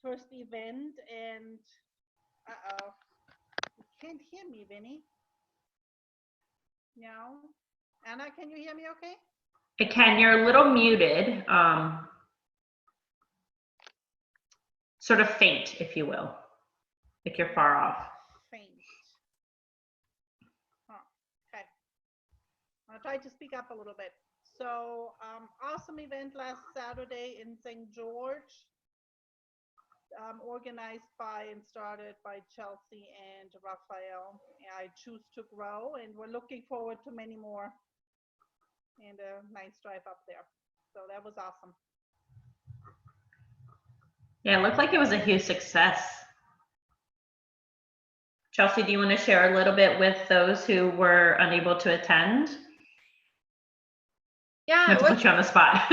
first event, and you can't hear me, Vinny. No. Anna, can you hear me okay? I can. You're a little muted. Sort of faint, if you will. Like you're far off. Faint. Oh, okay. I'll try to speak up a little bit. So, awesome event last Saturday in St. George, organized by and started by Chelsea and Raphael. I choose to grow, and we're looking forward to many more, and a nice drive up there. So that was awesome. Yeah, it looked like it was a huge success. Chelsea, do you want to share a little bit with those who were unable to attend? Yeah, Not to put you on the spot.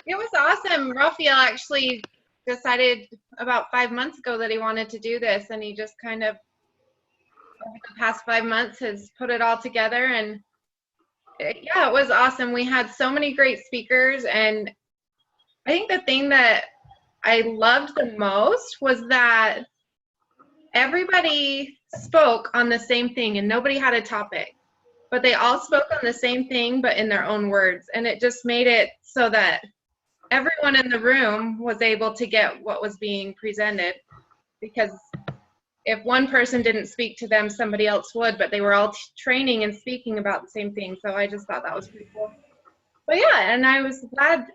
It was awesome. Raphael actually decided about 5 months ago that he wanted to do this, and he just kind of, over the past 5 months, has put it all together. And yeah, it was awesome. We had so many great speakers, and I think the thing that I loved the most was that everybody spoke on the same thing, and nobody had a topic, but they all spoke on the same thing, but in their own words. And it just made it so that everyone in the room was able to get what was being presented, because if one person didn't speak to them, somebody else would, but they were all training and speaking about the same thing. So I just thought that was pretty cool. But yeah, and I was glad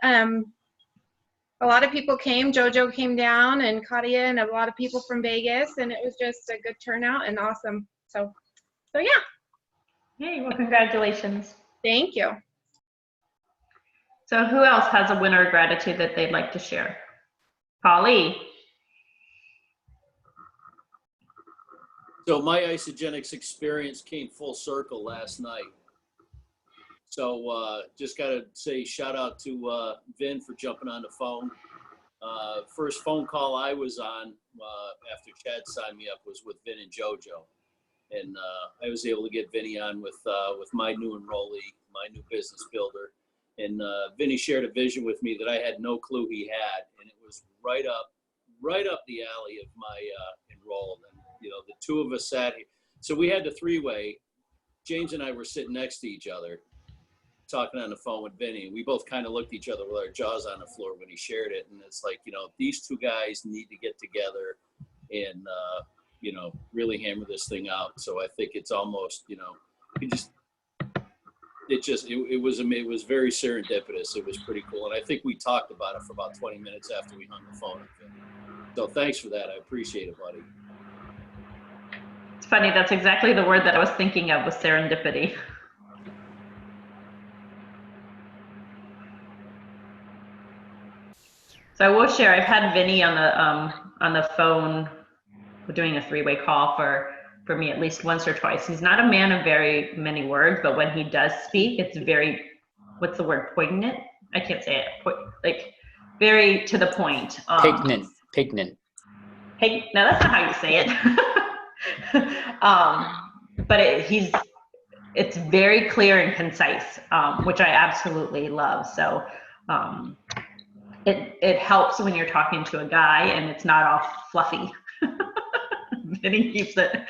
a lot of people came. JoJo came down, and Katia, and a lot of people from Vegas, and it was just a good turnout and awesome. So yeah. Hey, well, congratulations. Thank you. So who else has a winter gratitude that they'd like to share? Polly. So my Isogenics experience came full circle last night. So just got to say shout out to Vin for jumping on the phone. First phone call I was on after Chad signed me up was with Vin and JoJo. And I was able to get Vinny on with my new enrollee, my new business builder. And Vinny shared a vision with me that I had no clue he had. And it was right up the alley of my enrolled. And, you know, the two of us sat here. So we had the three-way. James and I were sitting next to each other, talking on the phone with Vinny. We both kind of looked at each other with our jaws on the floor when he shared it. And it's like, you know, these two guys need to get together and, you know, really hammer this thing out. So I think it's almost, you know, it was very serendipitous. It was pretty cool. And I think we talked about it for about 20 minutes after we hung the phone with Vinny. So thanks for that. I appreciate it, buddy. It's funny, that's exactly the word that I was thinking of, was serendipity. So I will share, I've had Vinny on the phone. We're doing a three-way call for me at least once or twice. He's not a man of very many words, but when he does speak, it's very, what's the word, poignant? I can't say it, like very to the point. Pignant. Hey, no, that's not how you say it. But it's very clear and concise, which I absolutely love. So it helps when you're talking to a guy and it's not all fluffy. And he keeps it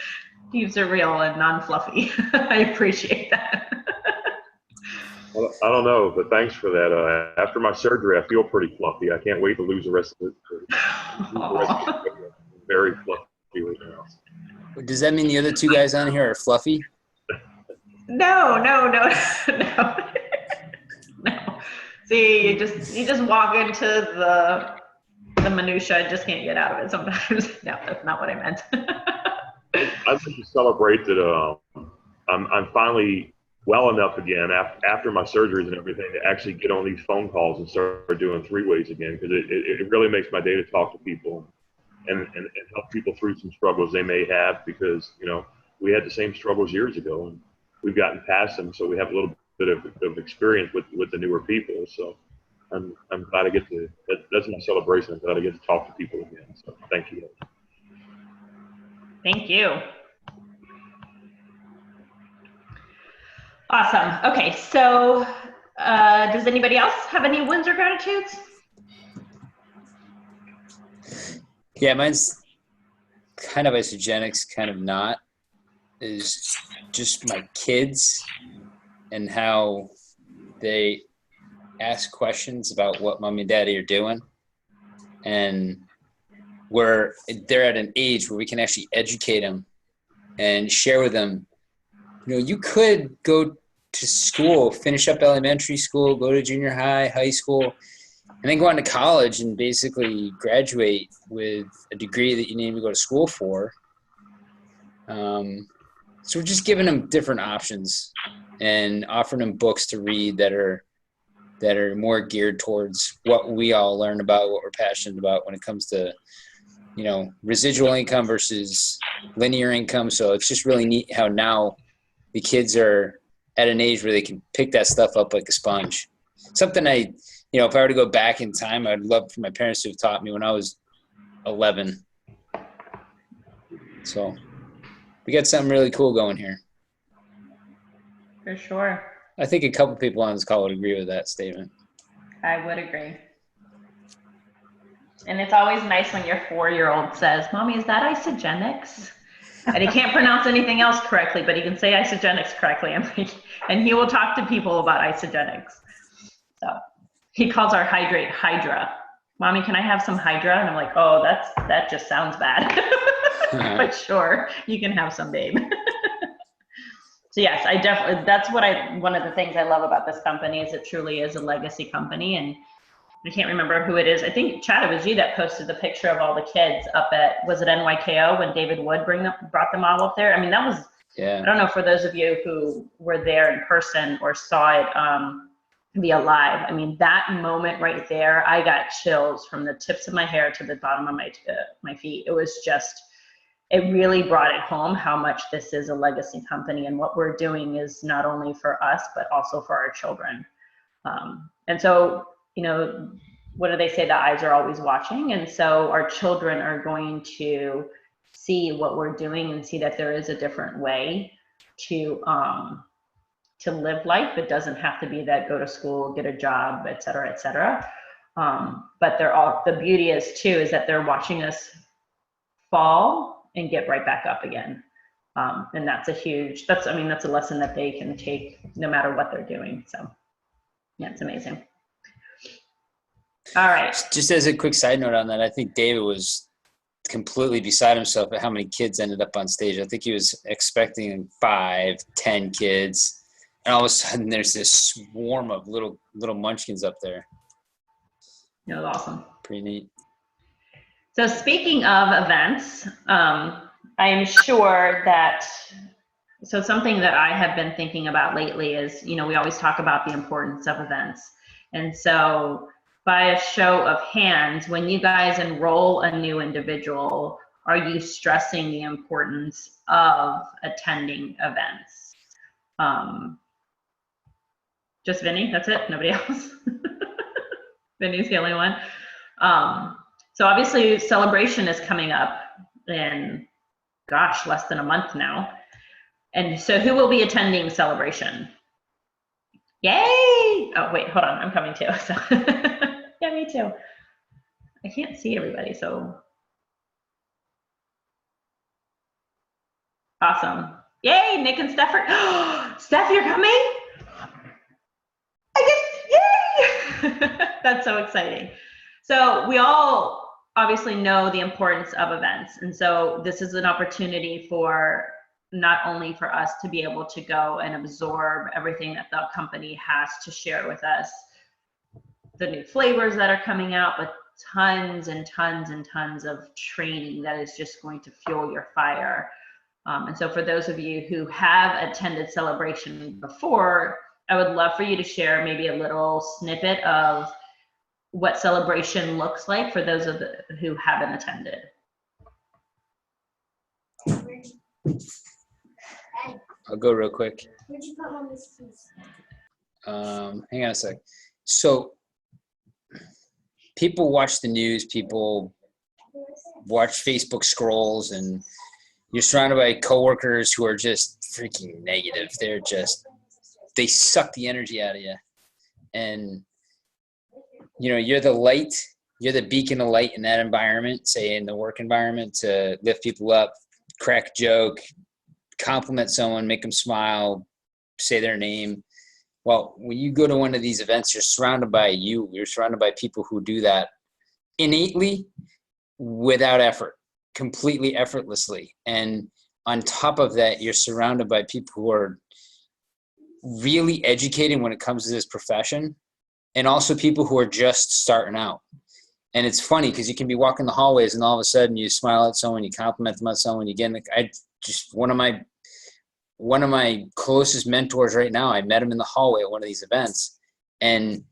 real and non-fluffy. I appreciate that. Well, I don't know, but thanks for that. After my surgery, I feel pretty fluffy. I can't wait to lose the rest of it. Very fluffy right now. Does that mean the other two guys on here are fluffy? No. See, you just walk into the minutia and just can't get out of it sometimes. No, that's not what I meant. I'd like to celebrate that I'm finally well enough again after my surgeries and everything to actually get on these phone calls and start doing three-ways again, because it really makes my day to talk to people and help people through some struggles they may have, because, you know, we had the same struggles years ago and we've gotten past them, so we have a little bit of experience with the newer people. So I'm glad I get to, that's my celebration. I'm glad I get to talk to people again. So thank you. Thank you. Awesome. Okay, so does anybody else have any wins or gratitudes? Yeah, mine's kind of isogenics, kind of not. Is just my kids and how they ask questions about what mommy and daddy are doing. And where they're at an age where we can actually educate them and share with them, you could go to school, finish up elementary school, go to junior high, high school, and then go on to college and basically graduate with a degree that you need to go to school for. So we're just giving them different options and offering them books to read that are more geared towards what we all learn about, what we're passionate about when it comes to, residual income versus linear income. So it's just really neat how now the kids are at an age where they can pick that stuff up like a sponge. Something if I were to go back in time, I'd love for my parents to have taught me when I was 11. So we got something really cool going here. For sure. I think a couple people on this call would agree with that statement. I would agree. And it's always nice when your 4-year-old says, Mommy, is that isogenics? And he can't pronounce anything else correctly, but he can say isogenics correctly. And he will talk to people about isogenics. So he calls our hydrate Hydra. Mommy, can I have some Hydra? And I'm like, oh, that just sounds bad. But sure, you can have some, babe. So yes, I definitely, one of the things I love about this company is it truly is a legacy company. And I can't remember who it is. I think, Chad, it was you that posted the picture of all the kids up at, was it NYKO when David Wood brought them all up there? I mean, that was, yeah. I don't know, for those of you who were there in person or saw it via live. I mean, that moment right there, I got chills from the tips of my hair to the bottom of my feet. It was just, it really brought it home how much this is a legacy company, and what we're doing is not only for us, but also for our children. And so, what do they say? The eyes are always watching. And so our children are going to see what we're doing and see that there is a different way to live life. It doesn't have to be that go to school, get a job, et cetera, et cetera. But the beauty is too, is that they're watching us fall and get right back up again. And that's a lesson that they can take no matter what they're doing. So yeah, it's amazing. All right. Just as a quick side note on that, I think David was completely beside himself at how many kids ended up on stage. I think he was expecting 5, 10 kids. And all of a sudden there's this swarm of little munchkins up there. It was awesome. Pretty neat. So speaking of events, I am sure that, so something that I have been thinking about lately is, we always talk about the importance of events. And so by a show of hands, when you guys enroll a new individual, are you stressing the importance of attending events? Just Vinny, that's it, nobody else? Vinny's the only one. So obviously Celebration is coming up in, less than a month now. And so who will be attending Celebration? Yay! Oh, wait, hold on, I'm coming too. So yeah, me too. I can't see everybody, so. Awesome. Yay, Nick and Steph are, Steph, you're coming? Yay! That's so exciting. So we all obviously know the importance of events. And so this is an opportunity for not only for us to be able to go and absorb everything that the company has to share with us, the new flavors that are coming out, but tons and tons and tons of training that is just going to fuel your fire. And so for those of you who have attended Celebration before, I would love for you to share maybe a little snippet of what Celebration looks like for those who haven't attended. I'll go real quick. Hang on a sec. So people watch the news, people watch Facebook scrolls, and you're surrounded by coworkers who are just freaking negative. They suck the energy out of you. And, you're the light you're the beacon of light in that environment, say in the work environment, to lift people up, crack a joke, compliment someone, make them smile, say their name. Well, when you go to one of these events, you're surrounded by you're surrounded by people who do that innately, without effort, completely effortlessly. And on top of that, you're surrounded by people who are really educated when it comes to this profession, and also people who are just starting out. And it's funny because you can be walking the hallways and all of a sudden you smile at someone, you compliment them on someone, you get in one of my closest mentors right now, I met him in the hallway at one of these events. And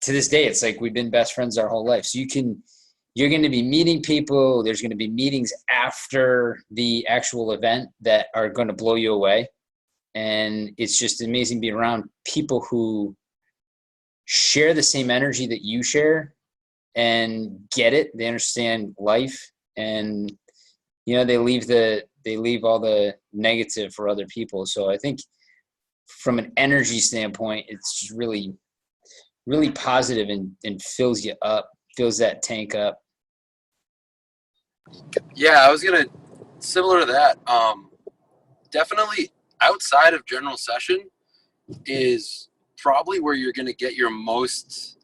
to this day, it's like we've been best friends our whole life. So you're going to be meeting people. There's going to be meetings after the actual event that are going to blow you away. And it's just amazing being around people who share the same energy that you share and get it. They understand life, and they leave all the negative for other people. So I think from an energy standpoint, it's just really, really positive and fills you up, fills that tank up. Yeah, I was gonna similar to that. Definitely outside of general session is probably where you're gonna get your most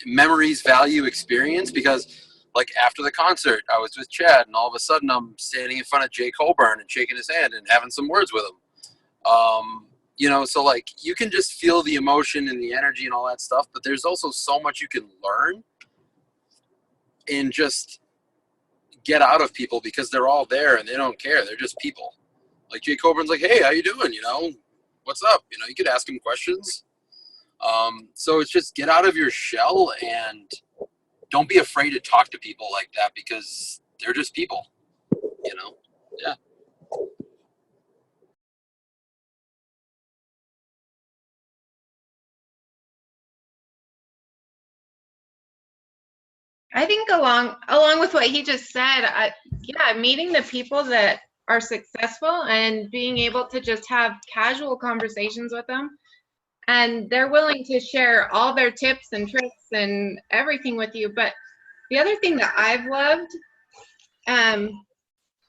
memories, value, experience, because like after the concert, I was with Chad, and all of a sudden I'm standing in front of Jay Coburn and shaking his hand and having some words with him. So like you can just feel the emotion and the energy and all that stuff, but there's also so much you can learn and just get out of people because they're all there and they don't care. They're just people. Like Jay Coburn's like, hey, how you doing? What's up? You could ask him questions. So it's just get out of your shell and don't be afraid to talk to people like that because they're just people, Yeah. I think along with what he just said, meeting the people that are successful and being able to just have casual conversations with them, and they're willing to share all their tips and tricks and everything with you. But the other thing that I've loved,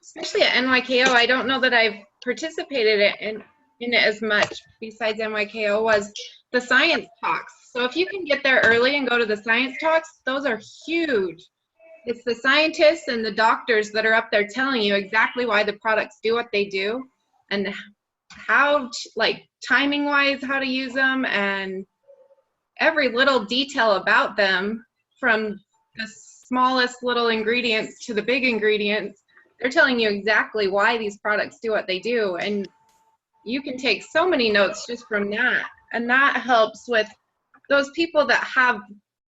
especially at NYKO, I don't know that I've participated in it as much besides NYKO, was the science talks. So if you can get there early and go to the science talks, those are huge. It's the scientists and the doctors that are up there telling you exactly why the products do what they do and how, like timing wise, how to use them, and every little detail about them, from the smallest little ingredients to the big ingredients. They're telling you exactly why these products do what they do. And you can take so many notes just from that. And that helps with those people that have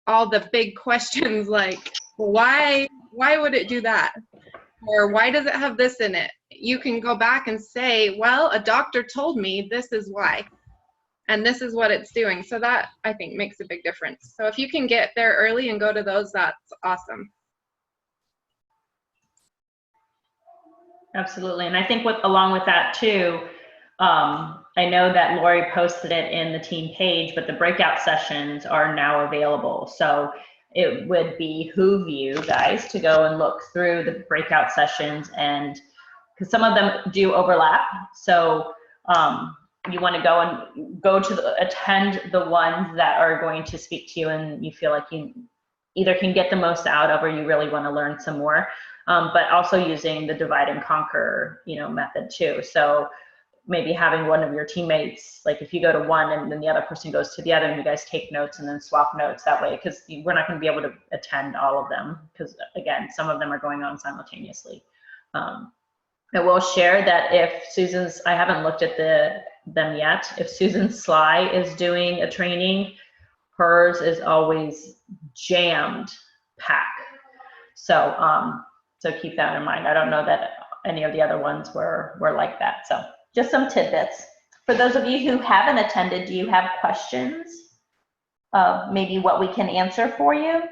all the big questions like, why would it do that? Or why does it have this in it? You can go back and say, well, a doctor told me this is why, and this is what it's doing. So that, I think, makes a big difference. So if you can get there early and go to those, that's awesome. Absolutely. And I think along with that too, I know that Lori posted it in the team page, but the breakout sessions are now available. So it would behoove you guys to go and look through the breakout sessions, and because some of them do overlap. So you want to attend the ones that are going to speak to you and you feel like you either can get the most out of, or you really want to learn some more. But also using the divide and conquer, method too. So maybe having one of your teammates, like if you go to one and then the other person goes to the other, and you guys take notes and then swap notes that way, because we're not going to be able to attend all of them, because again, some of them are going on simultaneously. I will share that if I haven't looked at them yet, if Susan Sly is doing a training, hers is always jammed packed. So keep that in mind. I don't know that any of the other ones were like that. So just some tidbits. For those of you who haven't attended, do you have questions of maybe what we can answer for you?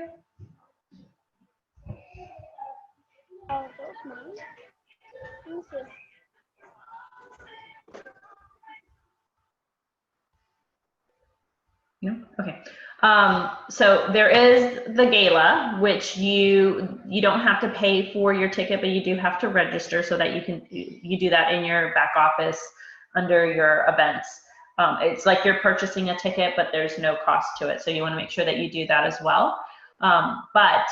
No? Okay. So there is the gala, which you don't have to pay for your ticket, but you do have to register so that you do that in your back office under your events. It's like you're purchasing a ticket, but there's no cost to it. So you want to make sure that you do that as well. But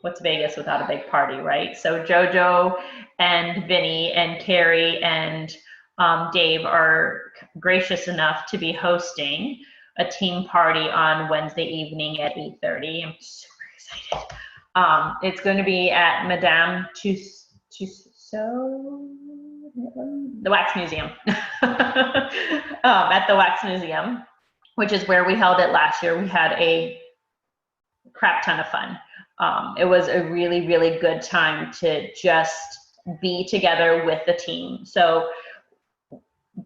what's Vegas without a big party, right? So JoJo and Vinny and Carrie and Dave are gracious enough to be hosting a team party on Wednesday evening at 8:30. I'm super excited. It's going to be at Madame Tussauds, the Wax Museum, at the Wax Museum, which is where we held it last year. We had a crap ton of fun. It was a really, really good time to just be together with the team. So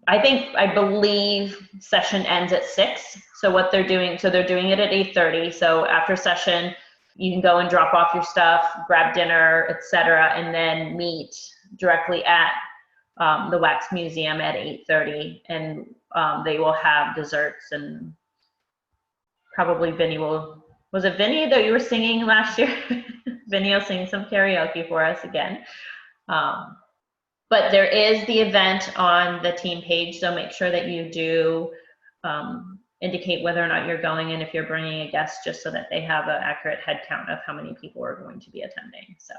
I believe session ends at 6. So what they're doing, they're doing it at 8:30. So after session, you can go and drop off your stuff, grab dinner, etc., and then meet directly at the Wax Museum at 8:30. And they will have desserts, and probably Vinny will. Was it Vinny that you were singing last year? Vinny will sing some karaoke for us again. But there is the event on the team page, so make sure that you do indicate whether or not you're going and if you're bringing a guest, just so that they have an accurate head count of how many people are going to be attending. So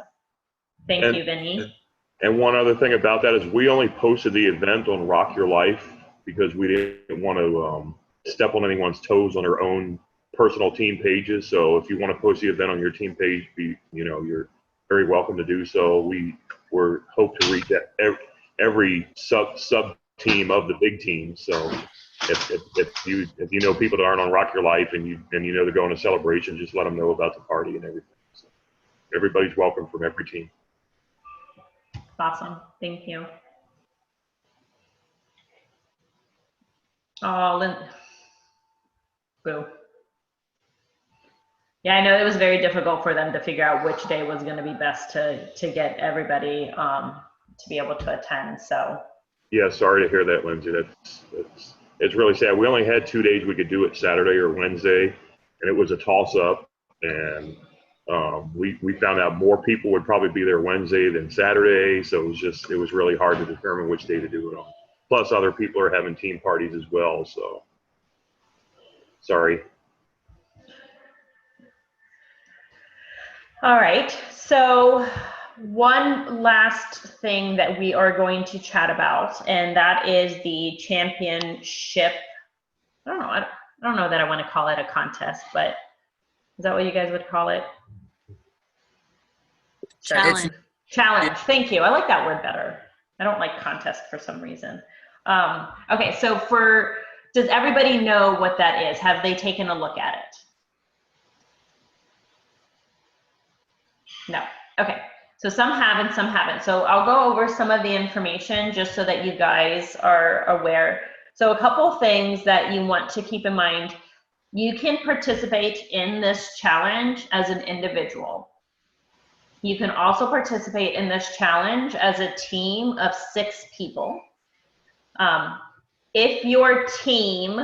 thank you, Vinny. And one other thing about that is we only posted the event on Rock Your Life because we didn't want to step on anyone's toes on their own personal team pages. So if you want to post the event on your team page, you're very welcome to do so. We're hope to reach every sub team of the big team. So if you know people that aren't on Rock Your Life and you know they're going to celebration, just let them know about the party and everything. So everybody's welcome from every team. Awesome, thank you. Oh, boo. Yeah, I know it was very difficult for them to figure out which day was going to be best to get everybody to be able to attend. So. Yeah, sorry to hear that, Lindsay. It's really sad. We only had 2 days we could do it, Saturday or Wednesday, and it was a toss-up. And we found out more people would probably be there Wednesday than Saturday, so it was really hard to determine which day to do it on. Plus, other people are having team parties as well. So, sorry. All right, so one last thing that we are going to chat about, and that is the championship. I don't know that I want to call it a contest, but is that what you guys would call it? Challenge. Challenge, thank you. I like that word better. I don't like contest for some reason. Okay, so does everybody know what that is? Have they taken a look at it? No. Okay. So some have and some haven't. So I'll go over some of the information just so that you guys are aware. So a couple things that you want to keep in mind. You can participate in this challenge as an individual. You can also participate in this challenge as a team of 6 people. If your team,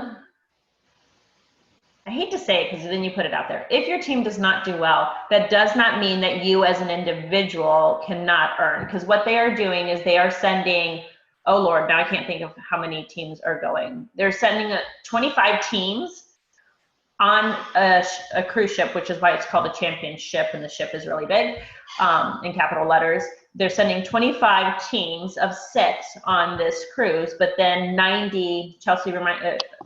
I hate to say it because then you put it out there. If your team does not do well, that does not mean that you as an individual cannot earn, because what they are doing is they are sending, oh Lord, now I can't think of how many teams are going. They're sending 25 teams on a cruise ship, which is why it's called a championship, and the ship is really big in capital letters. They're sending 25 teams of 6 on this cruise, but then 90, Chelsea,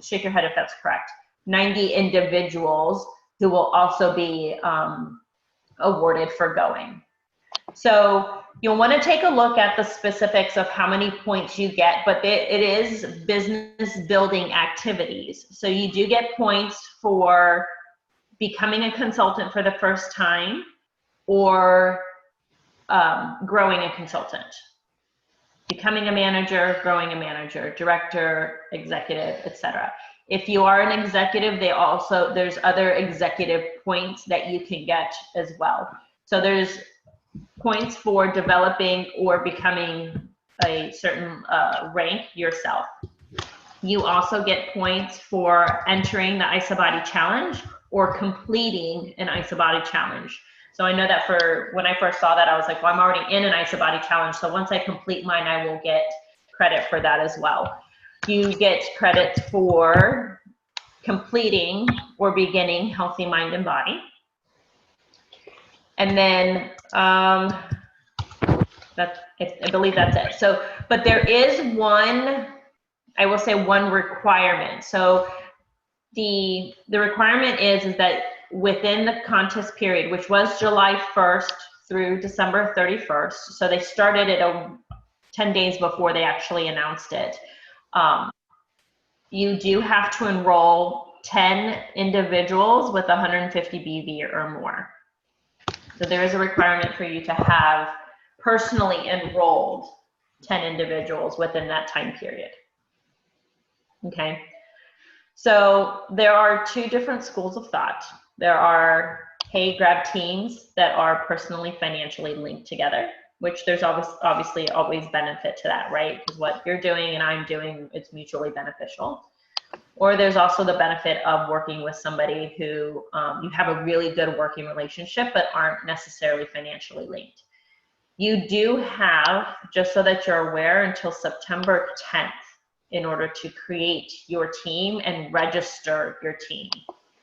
shake your head if that's correct, 90 individuals who will also be awarded for going. So you'll want to take a look at the specifics of how many points you get, but it is business building activities. So you do get points for becoming a consultant for the first time or growing a consultant. Becoming a manager, growing a manager, director, executive, etc. If you are an executive, there's other executive points that you can get as well. So there's points for developing or becoming a certain rank yourself. you also get points for entering the IsaBody challenge or completing an IsaBody challenge. So I know that for when I first saw that, I was like, well, I'm already in an IsaBody challenge. So once I complete mine, I will get credit for that as well. You get credit for completing or beginning Healthy Mind and Body. And then I believe that's it. So, but there is one, I will say one requirement. So the requirement is that within the contest period, which was July 1st through December 31st, so they started it 10 days before they actually announced it. You do have to enroll 10 individuals with 150 BV or more. So there is a requirement for you to have personally enrolled 10 individuals within that time period. Okay. So there are two different schools of thought. There are pay grab teams that are personally financially linked together, which there's obviously always benefit to that, right? Because what you're doing and I'm doing, it's mutually beneficial. Or there's also the benefit of working with somebody who you have a really good working relationship, but aren't necessarily financially linked. You do have, just so that you're aware, until September 10th in order to create your team and register your team.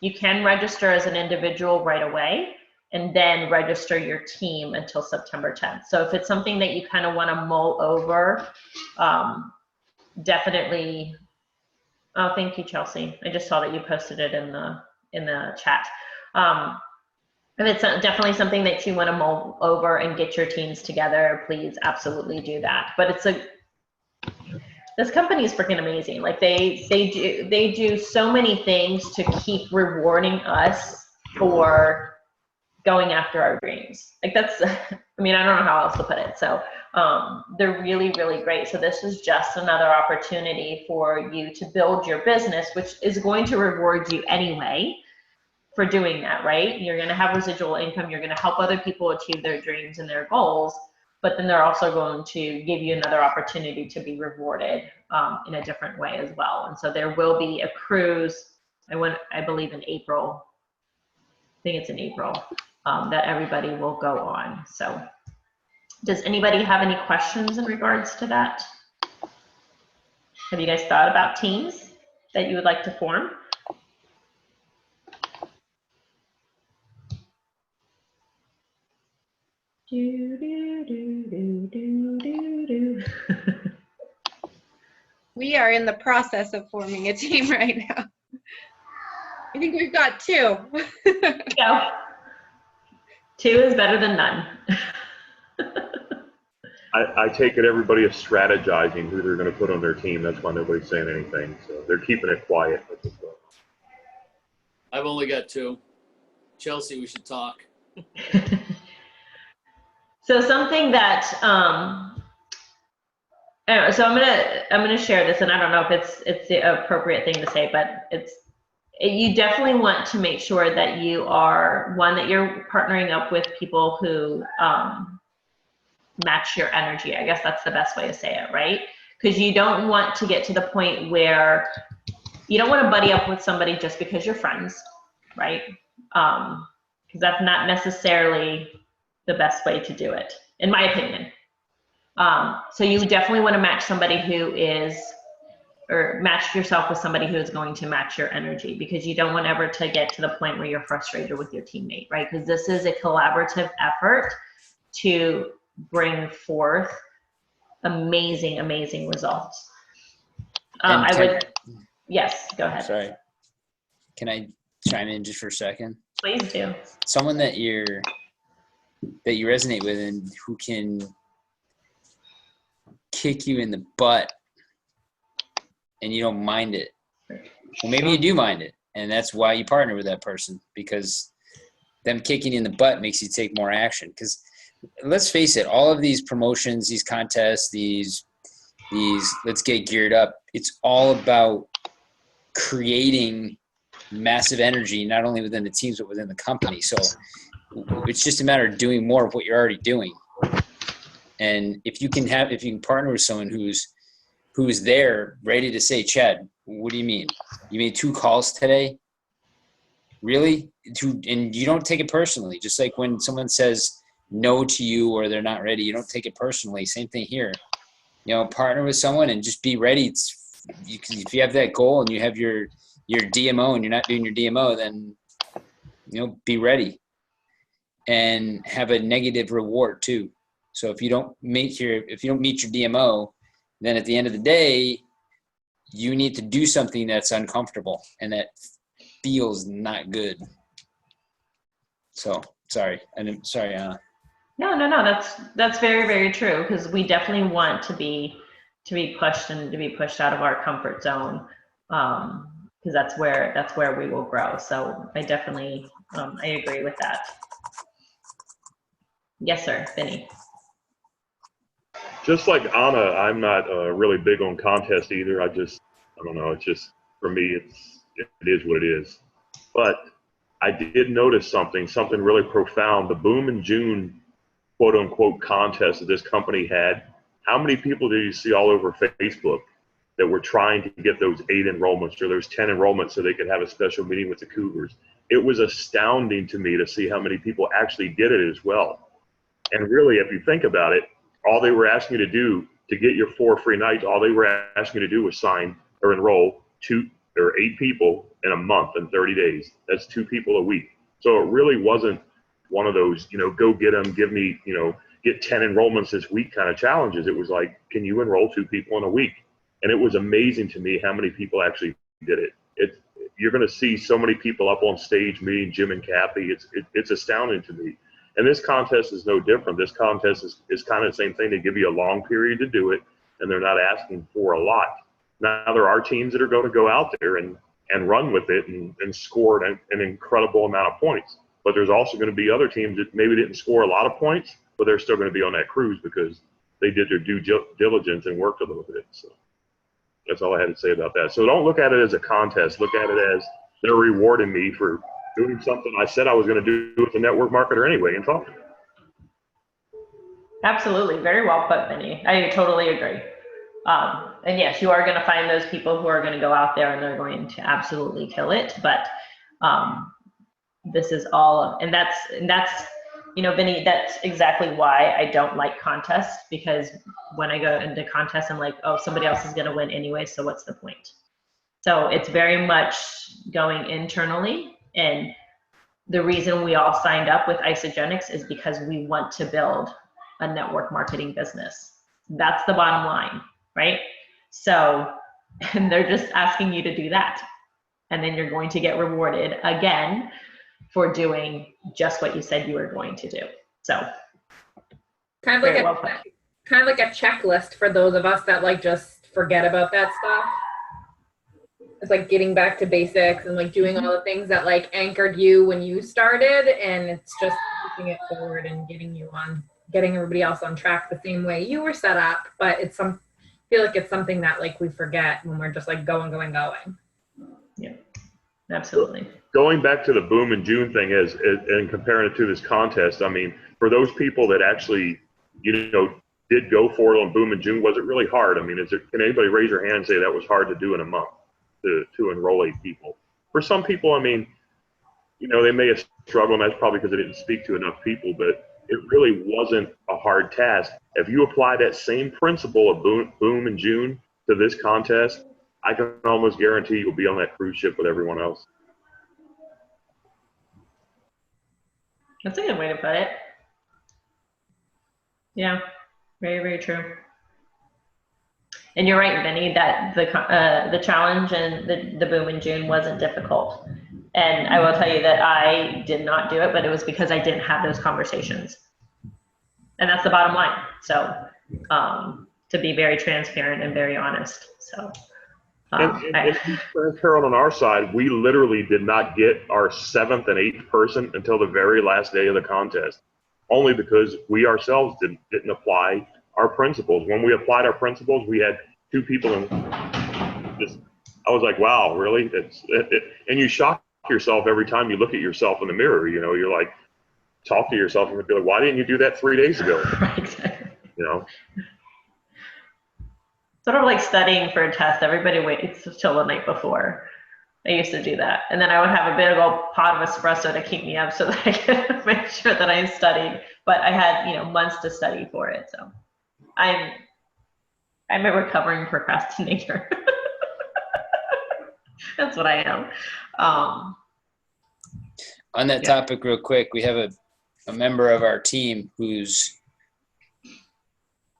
You can register as an individual right away and then register your team until September 10th. So if it's something that you kind of want to mull over, definitely. Oh, thank you, Chelsea. I just saw that you posted it in the chat. If it's definitely something that you want to mull over and get your teams together, please absolutely do that. But this company is freaking amazing. Like they do so many things to keep rewarding us for going after our dreams. Like that's, I mean, I don't know how else to put it. So they're really, really great. So this is just another opportunity for you to build your business, which is going to reward you anyway for doing that, right? You're going to have residual income. You're going to help other people achieve their dreams and their goals, but then they're also going to give you another opportunity to be rewarded in a different way as well. And so there will be a cruise, I believe in April, I think it's in April, that everybody will go on. So does anybody have any questions in regards to that? Have you guys thought about teams that you would like to form? We are in the process of forming a team right now. I think we've got 2. Go. 2 is better than none. I take it everybody is strategizing who they're going to put on their team. That's why nobody's saying anything. So they're keeping it quiet. I've only got 2. Chelsea, we should talk. So something that anyway, so I'm gonna share this, and I don't know if it's the appropriate thing to say, but you definitely want to make sure that you are that you're partnering up with people who match your energy. I guess that's the best way to say it, right? Because you don't want to get to the point where you don't want to buddy up with somebody just because you're friends, right? Because that's not necessarily the best way to do it, in my opinion. So you definitely want to match somebody match yourself with somebody who is going to match your energy, because you don't want ever to get to the point where you're frustrated with your teammate, right? Because this is a collaborative effort to bring forth amazing, amazing results. Yes, go ahead. Sorry. Can I chime in just for a second? Please do. Someone that you resonate with and who can kick you in the butt and you don't mind it. Well, maybe you do mind it, and that's why you partner with that person, because them kicking you in the butt makes you take more action. Because let's face it, all of these promotions, these contests, these let's get geared up, it's all about creating massive energy, not only within the teams, but within the company. So it's just a matter of doing more of what you're already doing. And if you can partner with someone who's who's there ready to say, Chad, what do you mean? You made 2 calls today? Really? And you don't take it personally. Just like when someone says no to you or they're not ready, you don't take it personally. Same thing here. You know, partner with someone and just be ready. If you have that goal and you have your DMO and you're not doing your DMO, then, you know, be ready and have a negative reward too. So if you don't meet your DMO, then at the end of the day, you need to do something that's uncomfortable and that feels not good. So sorry. No. That's very, very true, because we definitely want to be pushed and to be pushed out of our comfort zone, because that's where we will grow. So I definitely I agree with that. Yes, sir, Vinny. Just like Anna, I'm not really big on contests either. I don't know. It's just, for me, it is what it is. But I did notice something really profound. The Boom in June, quote unquote, contest that this company had. How many people did you see all over Facebook that were trying to get those 8 enrollments or those 10 enrollments so they could have a special meeting with the Cougars? It was astounding to me to see how many people actually did it as well. And really, if you think about it, all they were asking you to do to get your 4 free nights, all they were asking you to do was sign or enroll 2 or 8 people in a month in 30 days. That's 2 people a week. So it really wasn't one of those, go get them, give me, get 10 enrollments this week kind of challenges. It was like, can you enroll 2 people in a week? And it was amazing to me how many people actually did it. You're going to see so many people up on stage, me, Jim and Kathy. It's astounding to me. And this contest is no different. This contest is kind of the same thing. They give you a long period to do it, and they're not asking for a lot. Now, there are teams that are going to go out there and run with it and score an incredible amount of points. But there's also going to be other teams that maybe didn't score a lot of points, but they're still going to be on that cruise because they did their due diligence and worked a little bit. So that's all I had to say about that. So don't look at it as a contest. Look at it as they're rewarding me for doing something I said I was going to do with the network marketer anyway and talking. Absolutely. Very well put, Vinny. I totally agree. And yes, you are going to find those people who are going to go out there and they're going to absolutely kill it. But this is all, and that's, Vinny, that's exactly why I don't like contests, because when I go into contests, I'm like, oh, somebody else is going to win anyway, so what's the point? So it's very much going internally. And the reason we all signed up with Isagenix is because we want to build a network marketing business. That's the bottom line, right? So, and they're just asking you to do that. And then you're going to get rewarded again for doing just what you said you were going to do. So kind of like a checklist for those of us that like just forget about that stuff. It's like getting back to basics and like doing all the things that like anchored you when you started, and it's just pushing it forward and getting everybody else on track the same way you were set up. But I feel like it's something that like we forget when we're just like going. Yeah, absolutely. Going back to the Boom in June thing and comparing it to this contest, I mean, for those people that actually, did go for it on Boom in June, was it really hard? I mean, can anybody raise their hand and say that was hard to do in a month? To enroll 8 people. For some people, I mean, they may have struggled, and that's probably because they didn't speak to enough people, but it really wasn't a hard task. If you apply that same principle of Boom in June to this contest, I can almost guarantee you'll be on that cruise ship with everyone else. That's a good way to put it. Yeah, very, very true. And you're right, Vinny, that the challenge and the Boom in June wasn't difficult. And I will tell you that I did not do it, but it was because I didn't have those conversations. And that's the bottom line. So to be very transparent and very honest. So and transparent on our side, we literally did not get our 7th and 8th person until the very last day of the contest, only because we ourselves didn't apply our principles. When we applied our principles, we had 2 people in I was like, wow, really? And you shock yourself every time you look at yourself in the mirror. You're like, talk to yourself and be like, why didn't you do that 3 days ago? Right. Sort of like studying for a test. Everybody waits till the night before. I used to do that. And then I would have a big old pot of espresso to keep me up so that I could make sure that I studied. But I had, months to study for it. So I'm a recovering procrastinator. That's what I am. On that topic real quick, we have a member of our team who's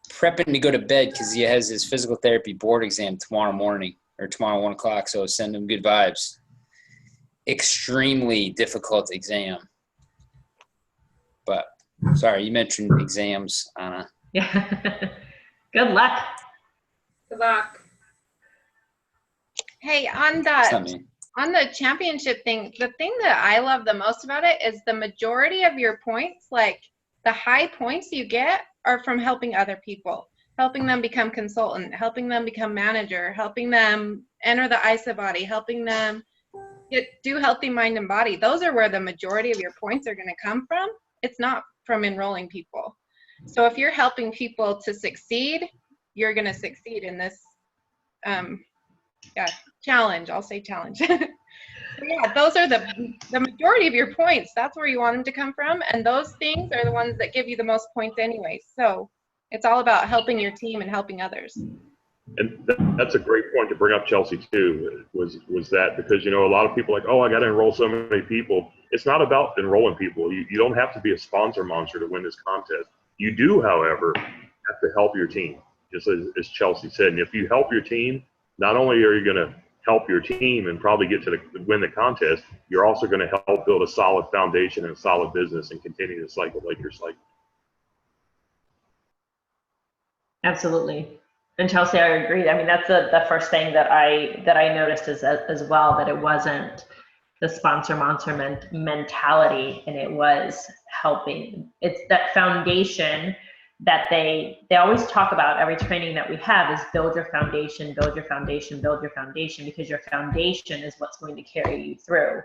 prepping to go to bed because he has his physical therapy board exam tomorrow morning or tomorrow 1 o'clock. So send him good vibes. Extremely difficult exam. But sorry, you mentioned exams, Anna. Yeah. Good luck. Good luck. Hey, on It's that, not me. on the championship thing, the thing that I love the most about it is the majority of your points, like the high points you get, are from helping other people, helping them become consultant, helping them become manager, helping them enter the ISA body, helping them do healthy mind and body. Those are where the majority of your points are going to come from. It's not from enrolling people. So if you're helping people to succeed, you're going to succeed in this challenge. I'll say challenge. So yeah, those are the majority of your points. That's where you want them to come from. And those things are the ones that give you the most points anyway. So it's all about helping your team and helping others. And that's a great point to bring up, Chelsea, too, was that because, a lot of people are like, oh, I got to enroll so many people. It's not about enrolling people. You don't have to be a sponsor monster to win this contest. You do, however, have to help your team, just as Chelsea said. And if you help your team, not only are you going to help your team and probably get to win the contest, you're also going to help build a solid foundation and a solid business and continue to cycle like you're cycling. Absolutely. And Chelsea, I agree. I mean, that's the first thing that I noticed as well, that it wasn't the sponsor monster mentality, and it was helping. It's that foundation that they always talk about. Every training that we have is build your foundation, build your foundation, build your foundation, because your foundation is what's going to carry you through.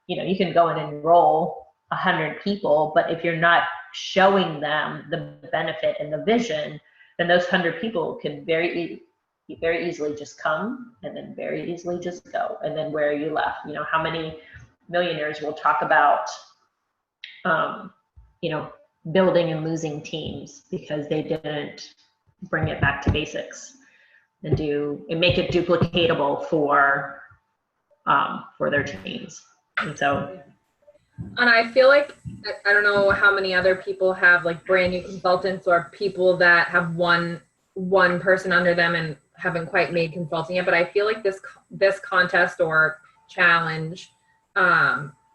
You can go and enroll 100 people, but if you're not showing them the benefit and the vision, then those 100 people can very easily just come and then very easily just go. And then where are you left? How many millionaires will talk about, building and losing teams because they didn't bring it back to basics and make it duplicatable for their teams. And so. And I feel like, I don't know how many other people have like brand new consultants or people that have one person under them and haven't quite made consulting yet, but I feel like this contest or challenge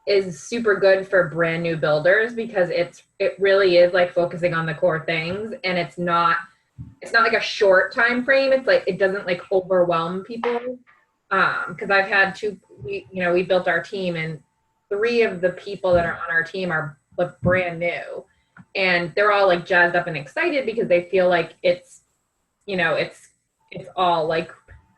is super good for brand new builders because it really is like focusing on the core things, and it's not like a short time frame. It's like it doesn't like overwhelm people. Because I've had we built our team, and 3 of the people that are on our team are like brand new, and they're all like jazzed up and excited because they feel like it's all like,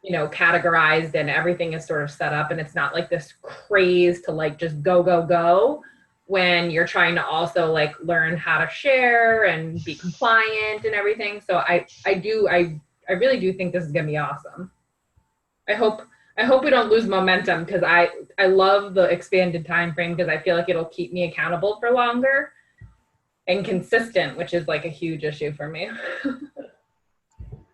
categorized and everything is sort of set up, and it's not like this craze to like just go when you're trying to also like learn how to share and be compliant and everything. So I really do think this is going to be awesome. I hope we don't lose momentum, because I love the expanded time frame because I feel like it'll keep me accountable for longer and consistent, which is like a huge issue for me.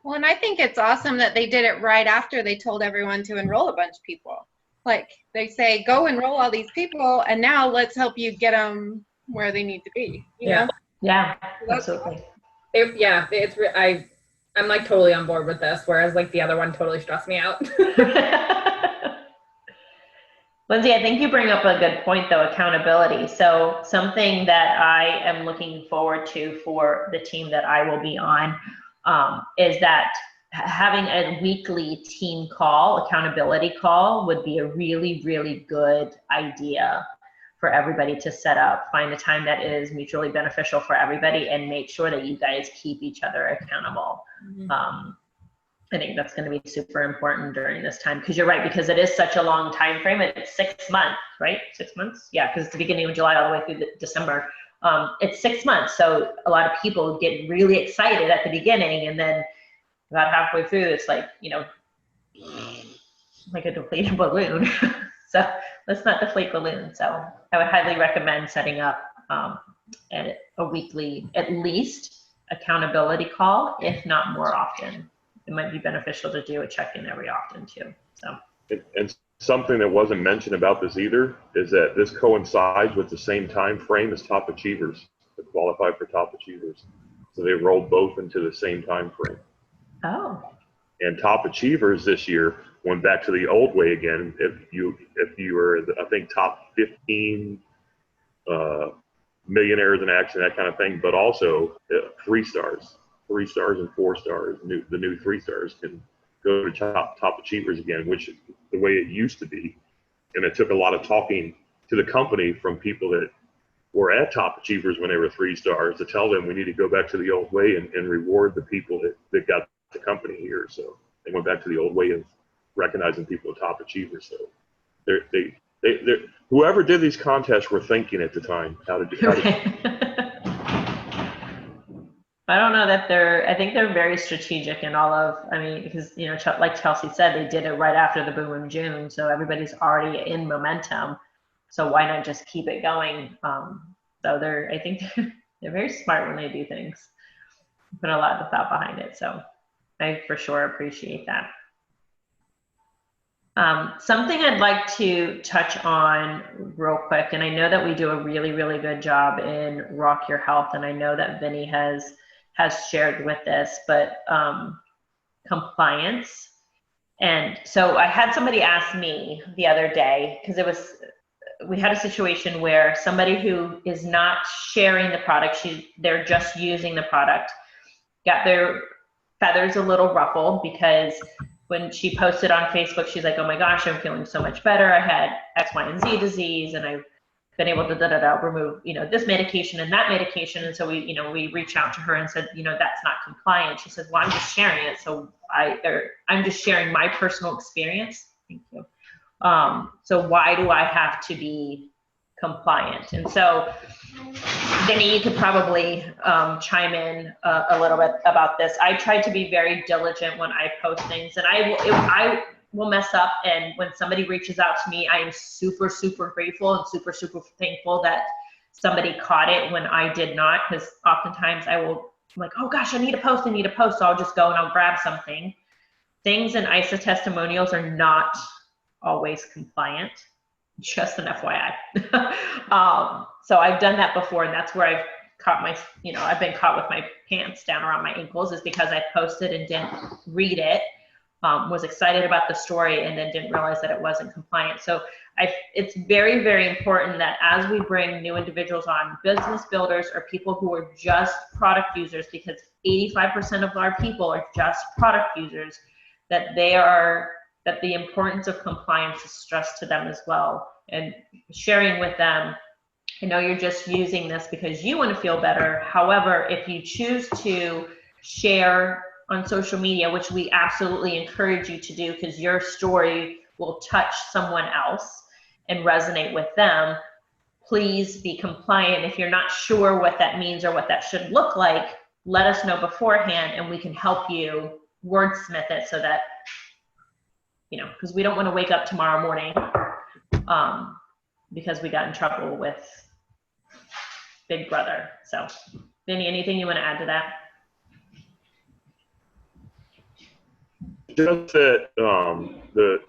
Well, and I think it's awesome that they did it right after they told everyone to enroll a bunch of people. Like they say, go enroll all these people, and now let's help you get them where they need to be. You know? Yeah, absolutely. I'm like totally on board with this, whereas like the other one totally stressed me out. Lindsay, I think you bring up a good point though, accountability. So something that I am looking forward to for the team that I will be on is that having a weekly team call, accountability call, would be a really, really good idea for everybody to set up. Find a time that is mutually beneficial for everybody and make sure that you guys keep each other accountable. Mm-hmm. I think that's going to be super important during this time, because you're right, because it is such a long time frame. It's 6 months, right? 6 months? Yeah, because it's the beginning of July all the way through December. It's 6 months. So a lot of people get really excited at the beginning, and then about halfway through, it's like, like a depleted balloon. So let's not deflate balloons. So I would highly recommend setting up a weekly, at least, accountability call, if not more often. It might be beneficial to do a check-in every often too. So. And something that wasn't mentioned about this either is that this coincides with the same time frame as top achievers to qualify for top achievers. So they rolled both into the same time frame. Oh. And top achievers this year went back to the old way again. If you were, I think, top 15 millionaires in action, that kind of thing, but also 3 stars and 4 stars. The new 3 stars can go to top achievers again, which is the way it used to be. And it took a lot of talking to the company from people that were at top achievers when they were 3 stars to tell them we need to go back to the old way and reward the people that got the company here. So they went back to the old way of recognizing people as top achievers. So they whoever did these contests were thinking at the time how to do I don't know that I think they're very strategic in all of, because, like Chelsea said, they did it right after the boom in June. So everybody's already in momentum. So why not just keep it going? So I think they're very smart when they do things, put a lot of thought behind it. So I for sure appreciate that. Something I'd like to touch on real quick, and I know that we do a really, really good job in Rock Your Health, and I know that Vinny has shared with this, but compliance. And so I had somebody ask me the other day, because we had a situation where somebody who is not sharing the product, they're just using the product, got their feathers a little ruffled because when she posted on Facebook, she's like, oh my gosh, I'm feeling so much better. I had X, Y, and Z disease, and I've been able to remove, this medication and that medication. And so we reached out to her and said, that's not compliant. She says, well, I'm just sharing it. So I'm just sharing my personal experience. Thank you. So why do I have to be compliant? And so Vinny, you could probably chime in a little bit about this. I try to be very diligent when I post things, and I will mess up. And when somebody reaches out to me, I am super, super grateful and super, super thankful that somebody caught it when I did not, because oftentimes I'm like, oh gosh, I need a post. So I'll just go and I'll grab something. Things in ISA testimonials are not always compliant. Just an FYI. So I've done that before, and that's where I've caught I've been caught with my pants down around my ankles, is because I posted and didn't read it, was excited about the story, and then didn't realize that it wasn't compliant. So it's very, very important that as we bring new individuals on, business builders or people who are just product users, because 85% of our people are just product users, that the importance of compliance is stressed to them as well, and sharing with them, I know you're just using this because you want to feel better. However, if you choose to share on social media, which we absolutely encourage you to do, because your story will touch someone else and resonate with them, please be compliant. If you're not sure what that means or what that should look like, let us know beforehand, and we can help you wordsmith it so that, because we don't want to wake up tomorrow morning because we got in trouble with Big Brother. So, Vinny, anything you want to add to that? Just that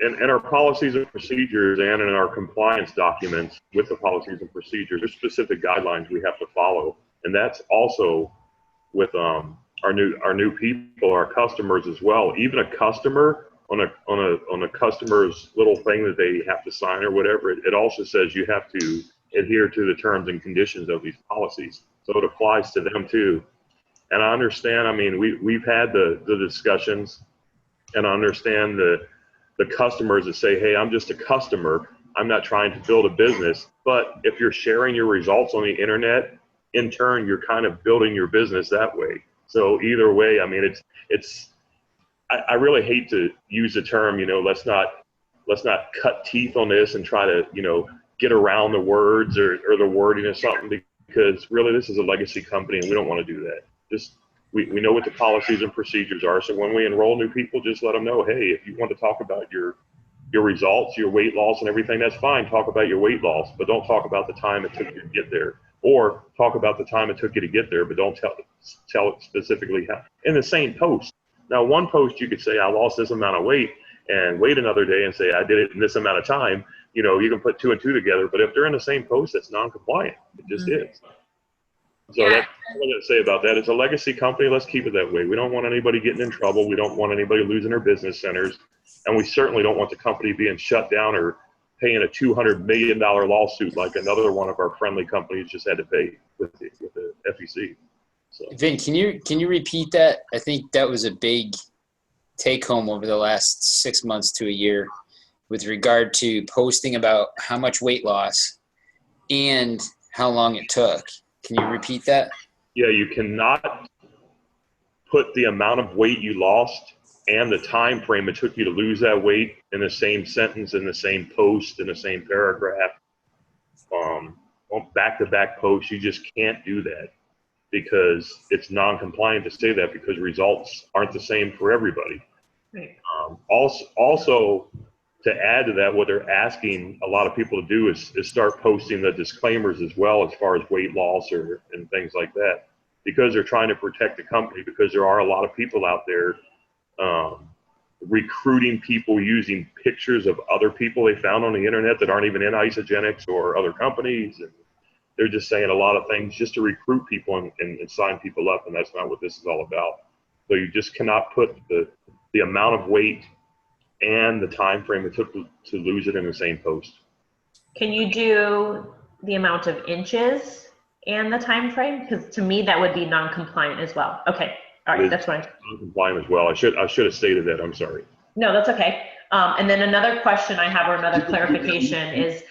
in our policies and procedures and in our compliance documents with the policies and procedures, there's specific guidelines we have to follow, and that's also with our new people, our customers as well. Even a customer on a customer's little thing that they have to sign or whatever, it also says you have to adhere to the terms and conditions of these policies. So it applies to them too. And I understand, we've had the discussions, and I understand the customers that say, hey, I'm just a customer, I'm not trying to build a business. But if you're sharing your results on the internet, in turn, you're kind of building your business that way. So either way, I really hate to use the term, let's not cut teeth on this and try to, get around the words or the wording of something, because really this is a legacy company and we don't want to do that. Just We know what the policies and procedures are. So when we enroll new people, just let them know, hey, if you want to talk about your results, your weight loss and everything, that's fine. Talk about your weight loss, but don't talk about the time it took you to get there. Or talk about the time it took you to get there, but don't tell it specifically how. In the same post. Now, one post you could say, I lost this amount of weight, and wait another day and say, I did it in this amount of time. You know, you can put 2 and 2 together, but if they're in the same post, that's non-compliant. It just is. So Yeah. that's what I'm going to say about that. It's a legacy company. Let's keep it that way. We don't want anybody getting in trouble. We don't want anybody losing their business centers. And we certainly don't want the company being shut down or paying a $200 million lawsuit like another one of our friendly companies just had to pay with the FEC. So. Vin, can you repeat that? I think that was a big take home over the last 6 months to a year with regard to posting about how much weight loss and how long it took. Can you repeat that? Yeah, you cannot put the amount of weight you lost and the time frame it took you to lose that weight in the same sentence, in the same post, in the same paragraph. On back-to-back posts, you just can't do that because it's non-compliant to say that because results aren't the same for everybody. Right. Also, to add to that, what they're asking a lot of people to do is start posting the disclaimers as well as far as weight loss and things like that, because they're trying to protect the company, because there are a lot of people out there recruiting people using pictures of other people they found on the internet that aren't even in Isagenix or other companies. And they're just saying a lot of things just to recruit people and sign people up, and that's not what this is all about. So you just cannot put the amount of weight and the time frame it took to lose it in the same post. Can you do the amount of inches and the time frame? Because to me, that would be non-compliant as well. Okay, all right, that's fine. Non-compliant as well. I should have stated that. I'm sorry. No, that's okay. And then another question I have, or another clarification, is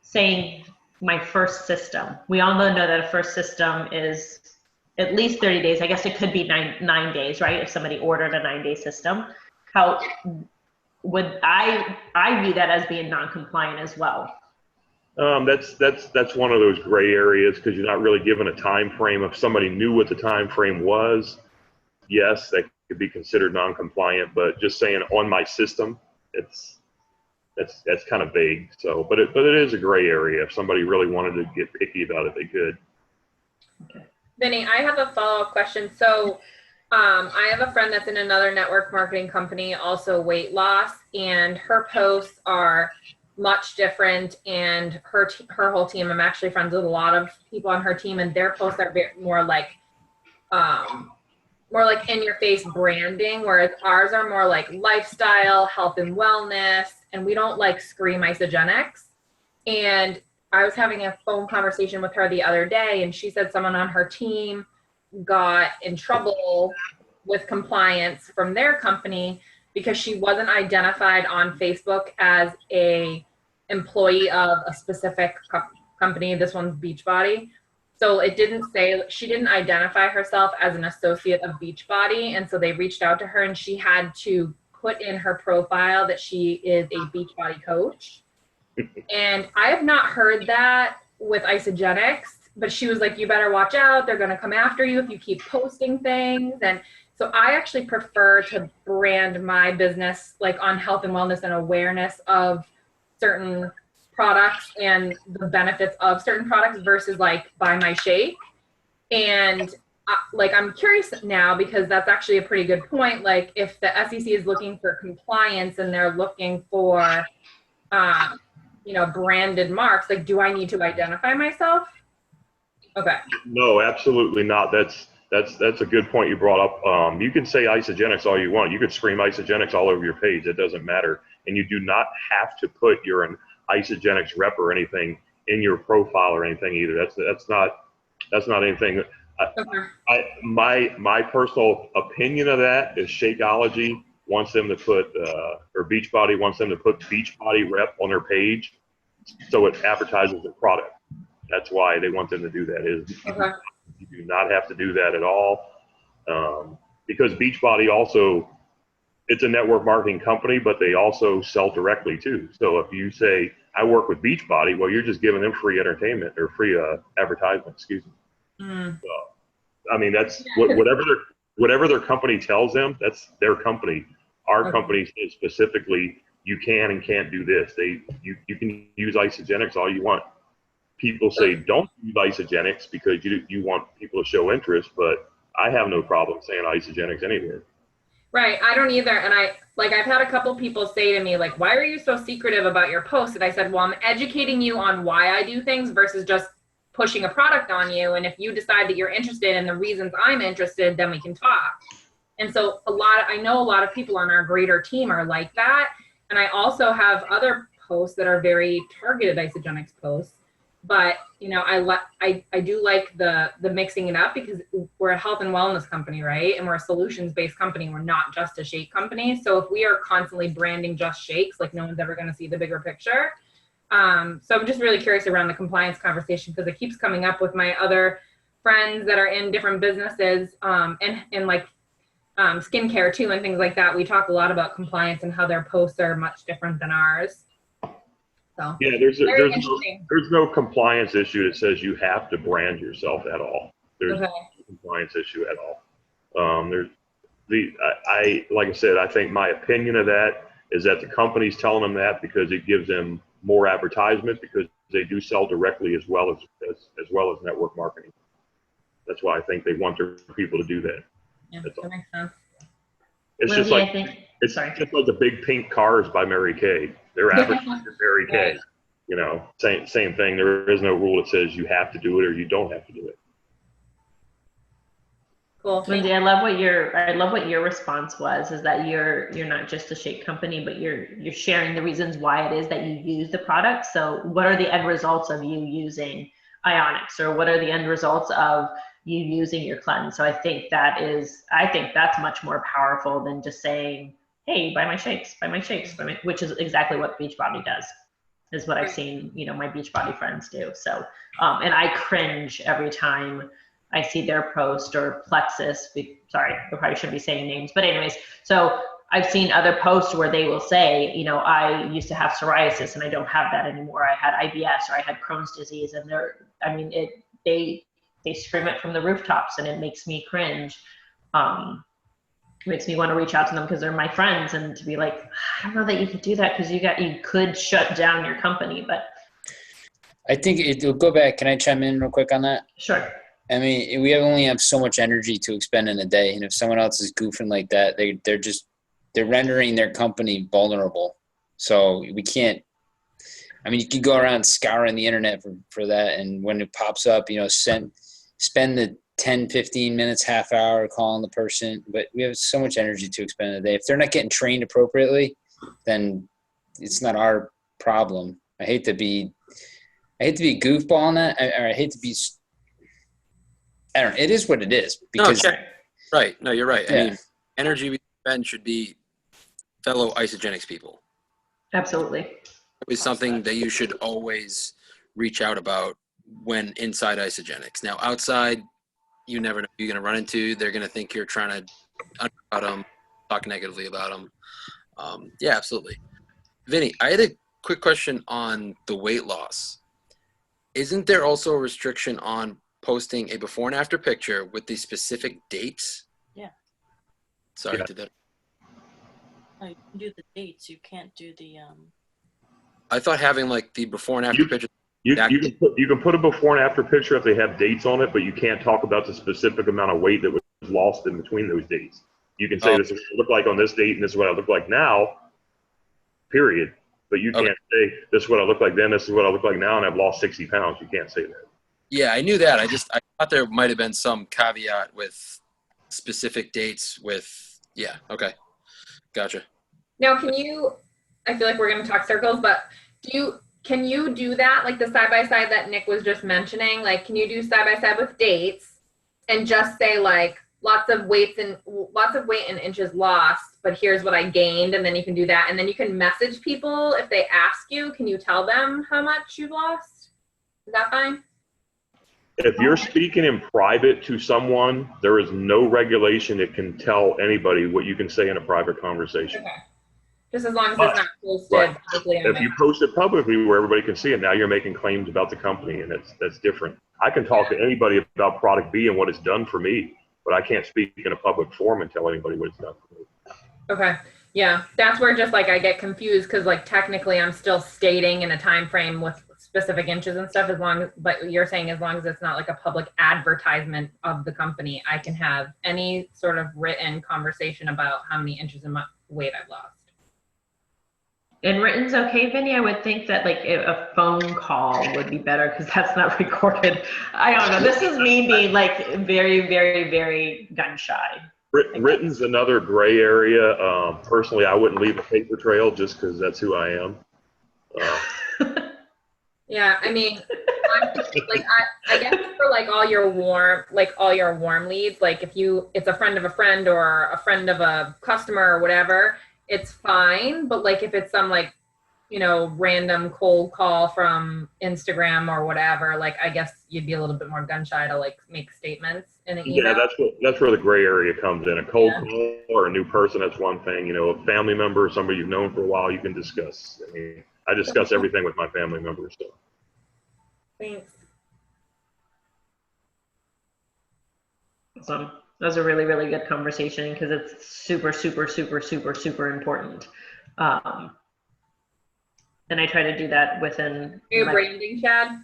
saying my first system. We all know that a first system is at least 30 days. I guess it could be nine days, right? If somebody ordered a 9-day system, how would I view that as being non-compliant as well? That's one of those gray areas because you're not really given a time frame. If somebody knew what the time frame was, yes, that could be considered non-compliant. But just saying on my system, that's kind of vague. So, but it is a gray area. If somebody really wanted to get picky about it, they could. Okay. Vinny, I have a follow-up question. So I have a friend that's in another network marketing company, also weight loss, and her posts are much different, and her whole team, I'm actually friends with a lot of people on her team, and their posts are more like in-your-face branding, whereas ours are more like lifestyle, health and wellness, and we don't like scream Isagenix. And I was having a phone conversation with her the other day, and she said someone on her team got in trouble with compliance from their company because she wasn't identified on Facebook as a employee of a specific company. This one's Beachbody. So it didn't say, she didn't identify herself as an associate of Beachbody. And so they reached out to her and she had to put in her profile that she is a Beachbody coach. And I have not heard that with Isagenix, but she was like, you better watch out. They're going to come after you if you keep posting things. And so I actually prefer to brand my business like on health and wellness and awareness of certain products and the benefits of certain products versus like buy my shake. And like, I'm curious now because that's actually a pretty good point. Like if the SEC is looking for compliance and they're looking for, branded marks, like, do I need to identify myself? Okay. No, absolutely not. That's a good point you brought up. You can say Isagenix all you want. You could scream Isagenix all over your page. It doesn't matter. And you do not have to put you're an Isagenix rep or anything in your profile or anything either. That's not anything. Okay. My personal opinion of that is Shakeology wants them to put, or Beachbody wants them to put Beachbody rep on their page so it advertises the product. That's why they want them to do that. You do not have to do that at all, because Beachbody also, it's a network marketing company, but they also sell directly too. So if you say, I work with Beachbody, well, you're just giving them free entertainment or free advertisement, excuse me. So, I mean, that's whatever whatever their company tells them, that's their company. Our company says specifically, you can and can't do this. You can use isogenics all you want. People say don't use isogenics because you want people to show interest, but I have no problem saying isogenics anywhere. Right. I don't either. And I've had a couple people say to me, like, why are you so secretive about your posts? And I said, well, I'm educating you on why I do things versus just pushing a product on you. And if you decide that you're interested in the reasons I'm interested, then we can talk. And so I know a lot of people on our greater team are like that. And I also have other posts that are very targeted isogenics posts. But, you know, I do like the mixing it up because we're a health and wellness company, right? And we're a solutions-based company. We're not just a shake company. So if we are constantly branding just shakes, like no one's ever going to see the bigger picture. So I'm just really curious around the compliance conversation because it keeps coming up with my other friends that are in different businesses and like skincare too and things like that. We talk a lot about compliance and how their posts are much different than ours. So yeah, there's no compliance issue that says you have to brand yourself at all. There's no compliance issue at all. Like I said, I think my opinion of that is that the company's telling them that because it gives them more advertisement because they do sell directly as well as network marketing. That's why I think they want their people to do that. Yeah, that makes sense. It's just like the big pink cars by Mary Kay. They're advertising Mary Kay. Right. You know, same thing. There is no rule that says you have to do it or you don't have to do it. Cool. Lindsay, I love what your response was, is that you're not just a shake company, but you're sharing the reasons why it is that you use the product. So what are the end results of you using Ionics, or what are the end results of you using your cleanse? So I think that's much more powerful than just saying, hey, buy my shakes, which is exactly what Beachbody does, is what I've seen, you know, my Beachbody friends do. So, and I cringe every time I see their post or Plexus. Sorry, I probably shouldn't be saying names, but anyways, so I've seen other posts where they will say, you know, I used to have psoriasis and I don't have that anymore. I had IBS or I had Crohn's disease, and they scream it from the rooftops, and it makes me cringe. Makes me want to reach out to them because they're my friends, and to be like, I don't know that you could do that because you could shut down your company. But I think it'll go back. Can I chime in real quick on that? Sure. I mean, we only have so much energy to expend in a day, and if someone else is goofing like that, they're rendering their company vulnerable. So we can't. I mean, you can go around scouring the internet for that, and when it pops up, you know, spend the 10, 15 minutes, half hour calling the person, but we have so much energy to expend in a day. If they're not getting trained appropriately, then it's not our problem. I hate to be goofball on that, or I hate to be. I don't know. It is what it is. Because, right. No, you're right. Yeah. I mean, energy we spend should be fellow isogenics people. Absolutely. It's something that you should always reach out about when inside isogenics. Now, outside, you never know who you're going to run into. They're going to think you're trying to undercut them, talk negatively about them. Yeah, absolutely. Vinny, I had a quick question on the weight loss. Isn't there also a restriction on posting a before and after picture with the specific dates? Yeah. Sorry to that. No, you can do the dates. You can't do the I thought having like the before and after picture. You can put a before and after picture if they have dates on it, but you can't talk about the specific amount of weight that was lost in between those dates. You can say this is what I look like on this date and this is what I look like now, period. But you can't say this is what I look like then, this is what I look like now, and I've lost 60 pounds. You can't say that. Yeah, I knew that. I thought there might have been some caveat with specific dates with, yeah, okay. Gotcha. Now, I feel like we're going to talk circles, but can you do that? Like the side-by-side that Nick was just mentioning, like, can you do side-by-side with dates and just say like lots of weight in inches lost, but here's what I gained. And then you can do that. And then you can message people if they ask you, can you tell them how much you've lost? Is that fine? If you're speaking in private to someone, there is no regulation that can tell anybody what you can say in a private conversation. Okay. Just as long as it's not posted Right. publicly. If you post it publicly where everybody can see it, now you're making claims about the company, and that's different. I can talk to anybody about product B and what it's done for me. but I can't speak in a public forum and tell anybody what it's done for me. Okay. Yeah, that's where just like I get confused because like technically I'm still stating in a time frame with specific inches and stuff but you're saying as long as it's not like a public advertisement of the company, I can have any sort of written conversation about how many inches in my weight I've lost. And written's okay, Vinny. I would think that like a phone call would be better because that's not recorded. I don't know. This is me being like very, very, very gun shy. Written's another gray area. Personally, I wouldn't leave a paper trail just because that's who I am. Yeah, I mean, like I guess for like all your warm leads, like if it's a friend of a friend or a friend of a customer or whatever, it's fine. But like if it's some like, random cold call from Instagram or whatever, like I guess you'd be a little bit more gun shy to like make statements in an email. Yeah, that's where the gray area comes in. A cold call or a new person, that's one thing. A family member, somebody you've known for a while, you can discuss. I mean, I discuss everything with my family members. So. Thanks. Awesome. That was a really, really good conversation because it's super, super, super, super, super important. And I try to do that within. You're branding, Chad.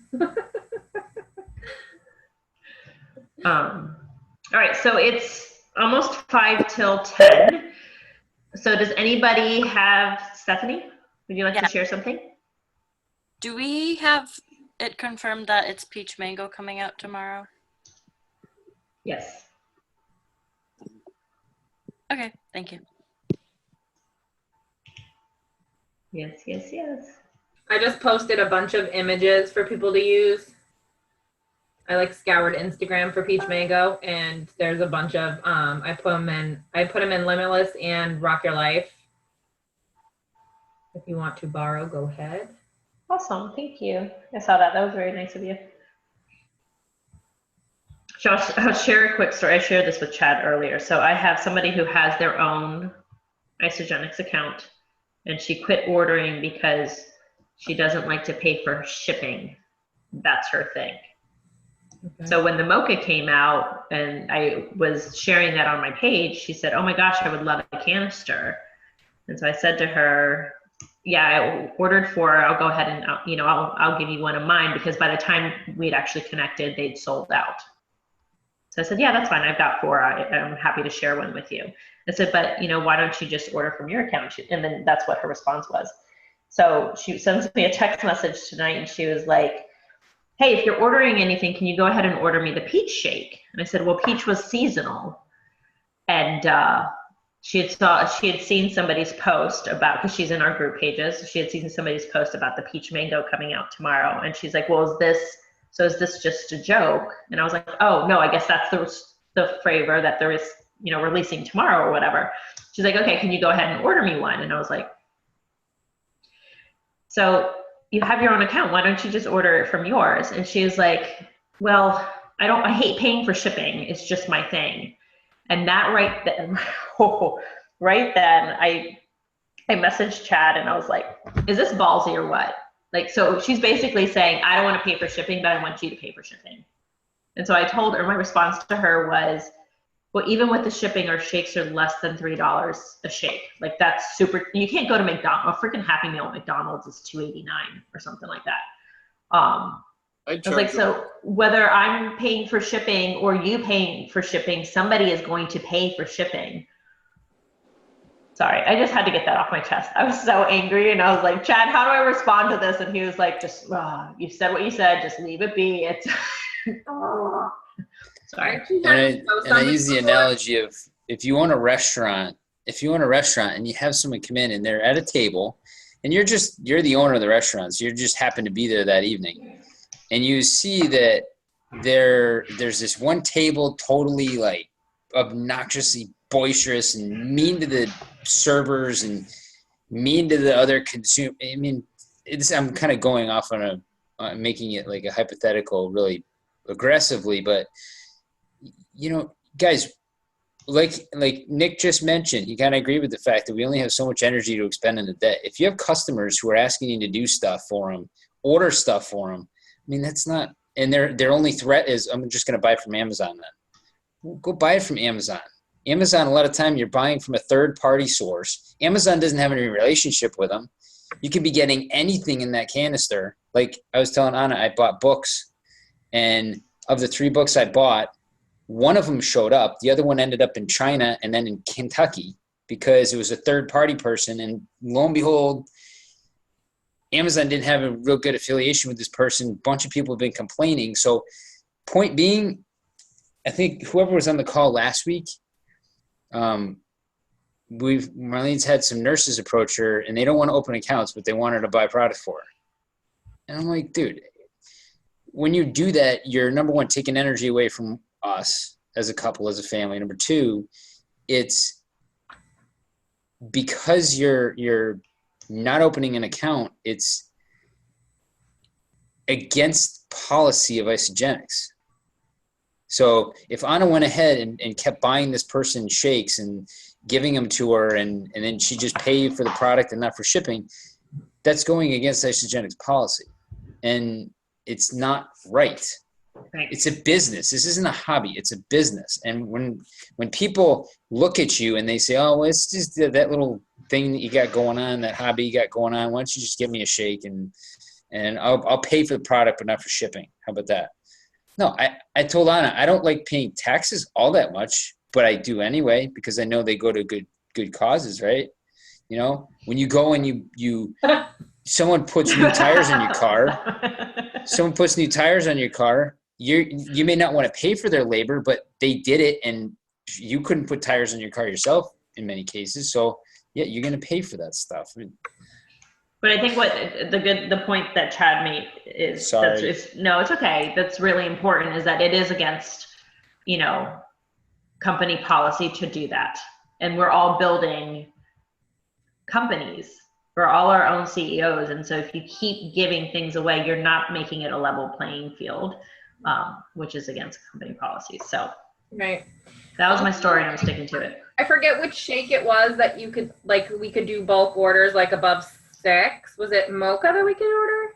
All right, so it's almost 5 till 10. So does anybody have, Stephanie, would you like to share something? Do we have it confirmed that it's peach mango coming out tomorrow? Yes. Okay, thank you. Yes, yes, yes. I just posted a bunch of images for people to use. I like scoured Instagram for peach mango, and there's a bunch of I put them in Limitless and Rock Your Life. If you want to borrow, go ahead. Awesome, thank you. I saw that. That was very nice of you. So I'll share a quick story. I shared this with Chad earlier. So I have somebody who has their own Isogenics account, and she quit ordering because she doesn't like to pay for shipping. That's her thing. Okay. So when the mocha came out and I was sharing that on my page, she said, "Oh my gosh, I would love a canister." And so I said to her, "Yeah, I ordered 4. I'll go ahead and I'll give you one of mine," because by the time we'd actually connected, they'd sold out. So I said, "Yeah, that's fine. I've got 4. I'm happy to share one with you." I said, "But why don't you just order from your account?" And then that's what her response was. So she sends me a text message tonight, and she was like, "Hey, if you're ordering anything, can you go ahead and order me the peach shake?" And I said, "Well, peach was seasonal," and she had seen somebody's post about, because she's in our group pages, she had seen somebody's post about the peach mango coming out tomorrow, and she's like, "Well, is this just a joke?" And I was like, "Oh no, I guess that's the flavor that there is releasing tomorrow or whatever." She's like, "Okay, can you go ahead and order me one?" And I was like, "So you have your own account, why don't you just order it from yours?" And she was like, "Well, I hate paying for shipping, it's just my thing." And that right then, I messaged Chad and I was like, "Is this ballsy or what?" Like, so she's basically saying, "I don't want to pay for shipping, but I want you to pay for shipping." And so I told her, my response to her was, "Well, even with the shipping, our shakes are less than $3 a shake. Like, that's super. You can't go to McDonald's. A freaking Happy Meal at McDonald's is $2.89 or something like that." I was like, so whether I'm paying for shipping or you paying for shipping, somebody is going to pay for shipping. Sorry, I just had to get that off my chest. I was so angry, and I was like, "Chad, how do I respond to this?" And he was like, "Just, you said what you said. Just leave it be." It's sorry. And I use the analogy of if you own a restaurant and you have someone come in and they're at a table, and you're the owner of the restaurant, so you just happen to be there that evening, and you see that there's this one table totally like obnoxiously boisterous and mean to the servers and mean to the other consumer. I mean, I'm kind of going off on making it like a hypothetical really aggressively, but guys, like Nick just mentioned, he kind of agreed with the fact that we only have so much energy to expend in a day. If you have customers who are asking you to do stuff for them, order stuff for them, I mean, that's not, and their only threat is, "I'm just going to buy from Amazon then." go buy it from Amazon. Amazon, a lot of time you're buying from a third-party source. Amazon doesn't have any relationship with them. You could be getting anything in that canister. Like I was telling Anna, I bought books, and of the 3 books I bought, one of them showed up. The other one ended up in China and then in Kentucky because it was a third-party person. And lo and behold, Amazon didn't have a real good affiliation with this person. A bunch of people have been complaining. So point being, I think whoever was on the call last week, Marlene's had some nurses approach her and they don't want to open accounts, but they want her to buy product for her. And I'm like, dude, when you do that, you're number one, taking energy away from us as a couple, as a family. Number two, it's because you're not opening an account, it's against policy of Isogenics. So if Anna went ahead and kept buying this person shakes and giving them to her and then she just paid for the product and not for shipping, that's going against Isogenics policy. And it's not right. Right. It's a business. This isn't a hobby. It's a business. And when people look at you and they say, oh, well, it's just that little thing that you got going on, that hobby you got going on, why don't you just give me a shake and I'll pay for the product but not for shipping. How about that? No, I told Anna, I don't like paying taxes all that much, but I do anyway because I know they go to good causes, right? You know, when you go and you someone puts new tires in your car, you may not want to pay for their labor, but they did it and you couldn't put tires in your car yourself in many cases. So yeah, you're going to pay for that stuff. But I think what the point that Chad made is, sorry. No, it's okay. That's really important, is that it is against, company policy to do that. And we're all building companies. We're all our own CEOs. And so if you keep giving things away, you're not making it a level playing field, which is against company policies. So Right. that was my story and I'm sticking to it. I forget which shake it was that you could, we could do bulk orders above 6. Was it mocha that we could order?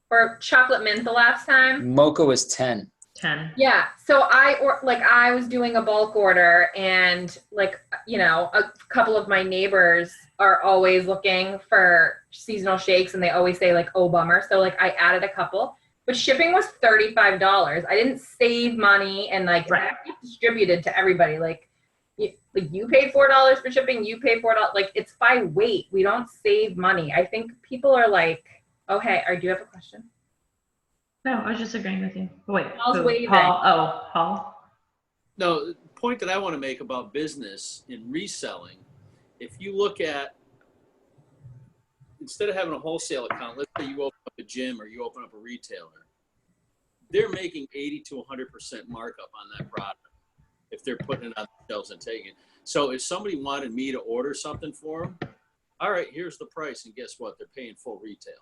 Or chocolate mint the last time? Mocha was 10. 10. Yeah. So I was doing a bulk order and a couple of my neighbors are always looking for seasonal shakes and they always say oh bummer. So I added a couple, but shipping was $35. I didn't save money and right. That distributed to everybody. You paid $4 for shipping, you paid $4. It's by weight. We don't save money. I think people are oh, hey, do you have a question? No, I was just agreeing with you. Oh, wait. Paul's waving. Paul. Oh, Paul. No, the point that I want to make about business in reselling, if you look at, instead of having a wholesale account, let's say you open up a gym or you open up a retailer, they're making 80 to 100% markup on that product if they're putting it on the shelves and taking it. So if somebody wanted me to order something for them, all right, here's the price, and guess what? They're paying full retail.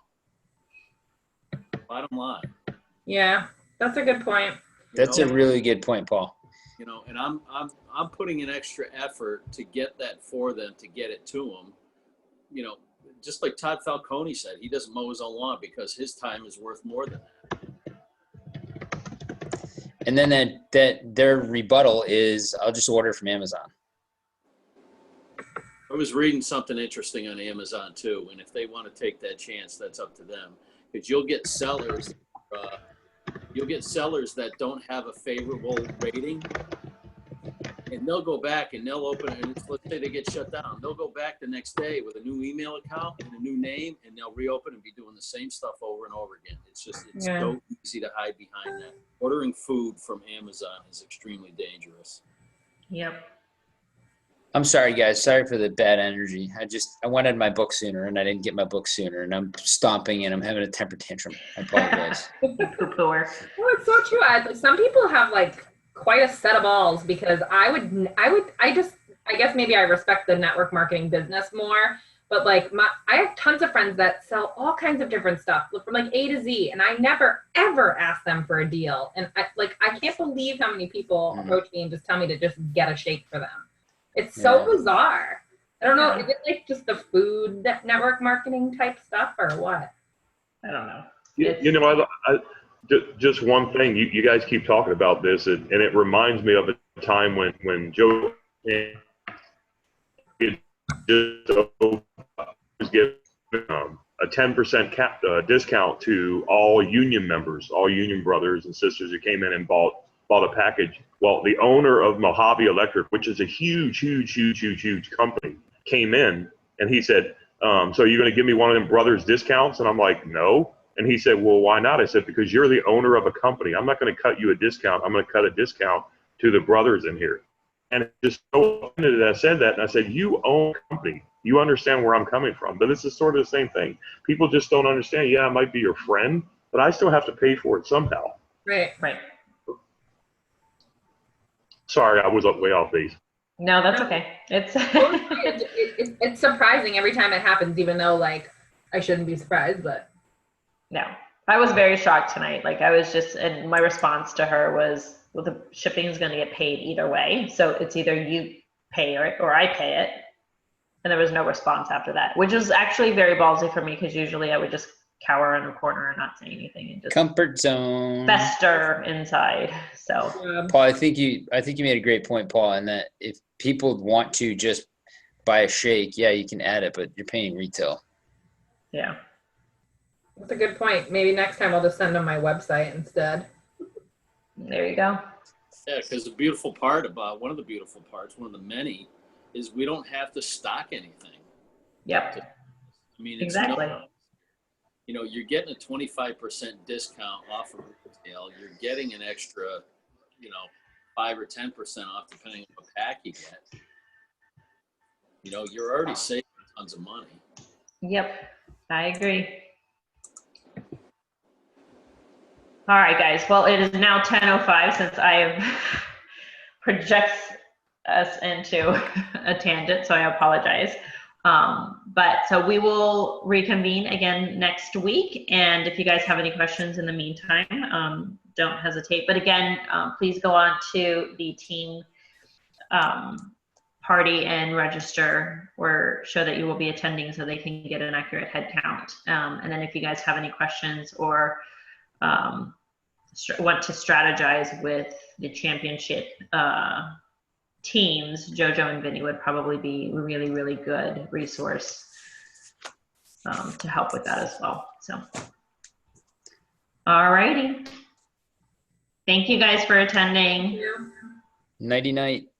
Bottom line. Yeah, that's a good point. That's a really good point, Paul. And I'm putting an extra effort to get that for them, to get it to them. Just like Todd Falcone said, he doesn't mow his own lawn because his time is worth more than that. And then that their rebuttal is, I'll just order from Amazon. I was reading something interesting on Amazon too, and if they want to take that chance, that's up to them. Because you'll get sellers that don't have a favorable rating, and they'll go back and they'll open it, and let's say they get shut down. They'll go back the next day with a new email account and a new name, and they'll reopen and be doing the same stuff over and over again. It's so easy to hide behind that. Ordering food from Amazon is extremely dangerous. Yep. I'm sorry, guys. Sorry for the bad energy. I wanted my book sooner, and I didn't get my book sooner, and I'm stomping and I'm having a temper tantrum. I apologize. Poo-pooer. Well, it's so true. Some people have quite a set of balls because I guess maybe I respect the network marketing business more, but I have tons of friends that sell all kinds of different stuff from A to Z, and I never ever ask them for a deal. And I can't believe how many people approach me and just tell me to just get a shake for them. It's so bizarre. I don't know. Is it just the food network marketing type stuff or what? I don't know. I just one thing. You guys keep talking about this, and it reminds me of a time when Joe was given a 10% discount to all union members, all union brothers and sisters who came in and bought a package. Well, the owner of Mojave Electric, which is a huge company, came in and he said, so you're going to give me one of them brothers discounts? And I'm like, no. And he said, well, why not? I said, because you're the owner of a company. I'm not going to cut you a discount. I'm going to cut a discount to the brothers in here. And it just so offended that I said that. And I said, you own a company. You understand where I'm coming from. But this is sort of the same thing. People just don't understand. Yeah, I might be your friend, but I still have to pay for it somehow. Right. Sorry, I was way off base. No, that's okay. It's surprising every time it happens, even though like I shouldn't be surprised, but. No, I was very shocked tonight. Like I was just, and my response to her was, well, the shipping is going to get paid either way. So it's either you pay it or I pay it. And there was no response after that, which was actually very ballsy for me because usually I would just cower in a corner and not say anything and just Comfort zone. fester inside. So Paul, I think you made a great point, Paul, in that if people want to just buy a shake, yeah, you can add it, but you're paying retail. yeah. That's a good point. Maybe next time I'll just send them my website instead. There you go. Yeah, because one of the beautiful parts, one of the many, is we don't have to stock anything. Yep. I mean, it's Exactly. You're getting a 25% discount off of retail. You're getting an extra, 5 or 10% off depending on what pack you get. You're already saving tons of money. Yep. I agree. All right, guys. Well, it is now 10:05 since I have projects us into a tangent, so I apologize. But so we will reconvene again next week. And if you guys have any questions in the meantime, don't hesitate. But again, please go on to the team party and register or show that you will be attending so they can get an accurate head count. And then if you guys have any questions or want to strategize with the championship teams, JoJo and Vinny would probably be a really, really good resource to help with that as well. So, all righty. Thank you guys for attending. Nighty night.